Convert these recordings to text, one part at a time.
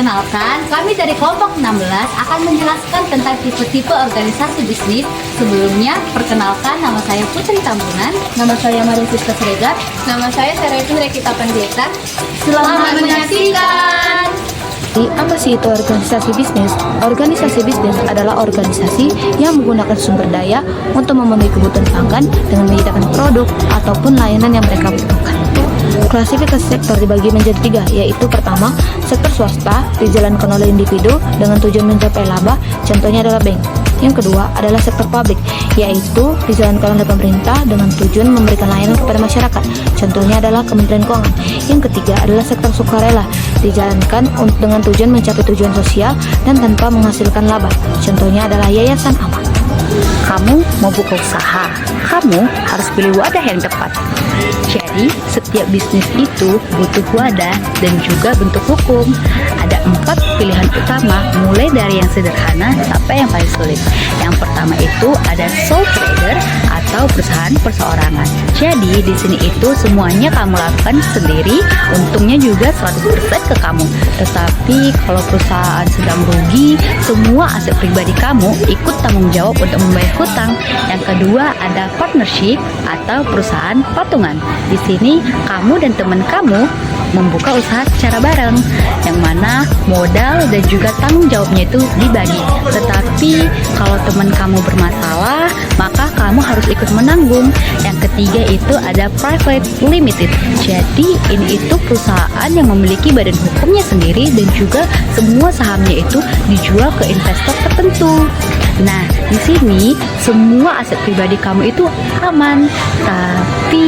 Perkenalkan, kami dari kelompok 16 akan menjelaskan tentang tipe-tipe organisasi bisnis. Sebelumnya, perkenalkan, nama saya Putri Tambunan. Nama saya Maria Siska Siregar. Nama saya Seretin Rekita Panjaitan. Selamat menyaksikan! Apa sih itu organisasi bisnis? Organisasi bisnis adalah organisasi yang menggunakan sumber daya untuk memenuhi kebutuhan pelanggan dengan menyediakan produk ataupun layanan yang mereka butuhkan. Klasifikasi sektor dibagi menjadi 3, yaitu pertama, sektor swasta dijalankan oleh individu dengan tujuan mencapai laba, contohnya adalah bank. Yang kedua adalah sektor publik, yaitu dijalankan oleh pemerintah dengan tujuan memberikan layanan kepada masyarakat, contohnya adalah Kementerian Keuangan. Yang ketiga adalah sektor sukarela, dijalankan dengan tujuan mencapai tujuan sosial dan tanpa menghasilkan laba, contohnya adalah yayasan amal. Kamu mau buka usaha, kamu harus pilih wadah yang tepat. Jadi, setiap bisnis itu butuh wadah dan juga bentuk hukum. Ada 4 pilihan utama, mulai dari yang sederhana sampai yang paling sulit. Yang pertama itu ada sole trader atau perusahaan perseorangan. Jadi, di sini itu semuanya kamu lakukan sendiri, untungnya juga 100% ke kamu. Tetapi kalau perusahaan sedang rugi, semua aset pribadi kamu ikut tanggung jawab untuk membayar hutang. Yang kedua ada partnership atau perusahaan patungan. Di sini kamu dan teman kamu membuka usaha secara bareng, yang mana modal dan juga tanggung jawabnya itu dibagi. Tetapi kalau teman kamu bermasalah, maka kamu harus ikut menanggung. Yang ketiga itu ada private limited. Jadi ini itu perusahaan yang memiliki badan hukumnya sendiri dan juga semua sahamnya itu dijual ke investor tertentu. Nah, di sini semua aset pribadi kamu itu aman, tapi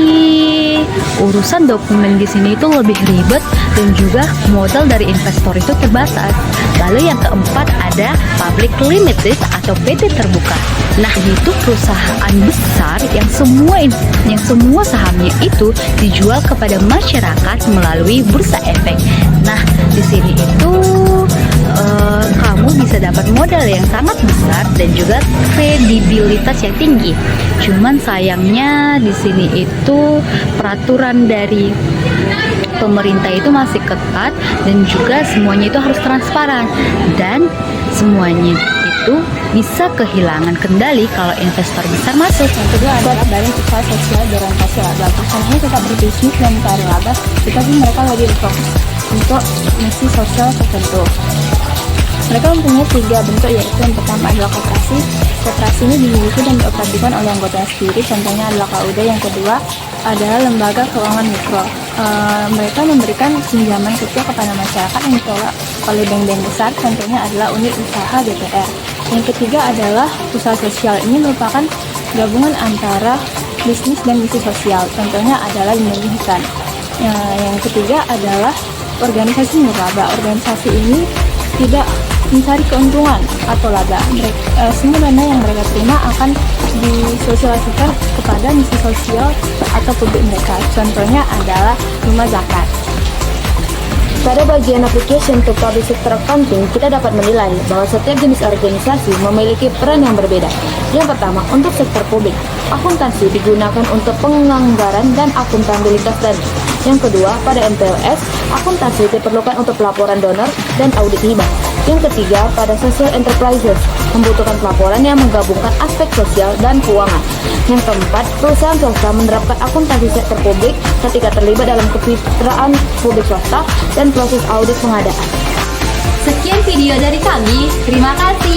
urusan dokumen di sini itu lebih ribet dan juga modal dari investor itu terbatas. Lalu yang keempat ada public limited atau PT terbuka. Nah, itu perusahaan besar yang semua sahamnya itu dijual kepada masyarakat melalui bursa efek. Nah, di sini itu kamu bisa dapat modal yang sangat besar dan juga kredibilitas yang tinggi. Cuman sayangnya di sini itu peraturan dari pemerintah itu masih ketat dan juga semuanya itu harus transparan dan semuanya itu bisa kehilangan kendali kalau investor besar masuk. Yang kedua adalah badan usaha sosial berorientasi laba. Perusahaannya tetap berbisnis dan mencari laba, tetapi mereka lebih berfokus untuk misi sosial tertentu. Mereka mempunyai 3 bentuk, yaitu yang pertama adalah koperasi. Koperasi ini dimiliki dan dioperasikan oleh anggotanya sendiri, contohnya adalah KUD. Yang kedua adalah lembaga keuangan mikro. Mereka memberikan pinjaman kecil kepada masyarakat yang ditolak oleh bank-bank besar, contohnya adalah unit usaha DPR. Yang ketiga adalah usaha sosial. Ini merupakan gabungan antara bisnis dan misi sosial, contohnya adalah menyediakan. Yang ketiga adalah organisasi nirlaba. Organisasi ini tidak mencari keuntungan atau laba. Semua dana yang mereka terima akan disosialisasikan kepada misi sosial atau publik mereka. Contohnya adalah rumah zakat. Pada bagian application to public sector accounting, kita dapat menilai bahwa setiap jenis organisasi memiliki peran yang berbeda. Yang pertama, untuk sektor publik, akuntansi digunakan untuk penganggaran dan akuntabilitas dana. Yang kedua, pada MPLS, akuntansi diperlukan untuk pelaporan donor dan audit hibah. Yang ketiga, pada social enterprises, membutuhkan pelaporan yang menggabungkan aspek sosial dan keuangan. Yang keempat, perusahaan swasta menerapkan akuntansi sektor publik ketika terlibat dalam kemitraan publik swasta dan proses audit pengadaan. Sekian video dari kami, terima kasih.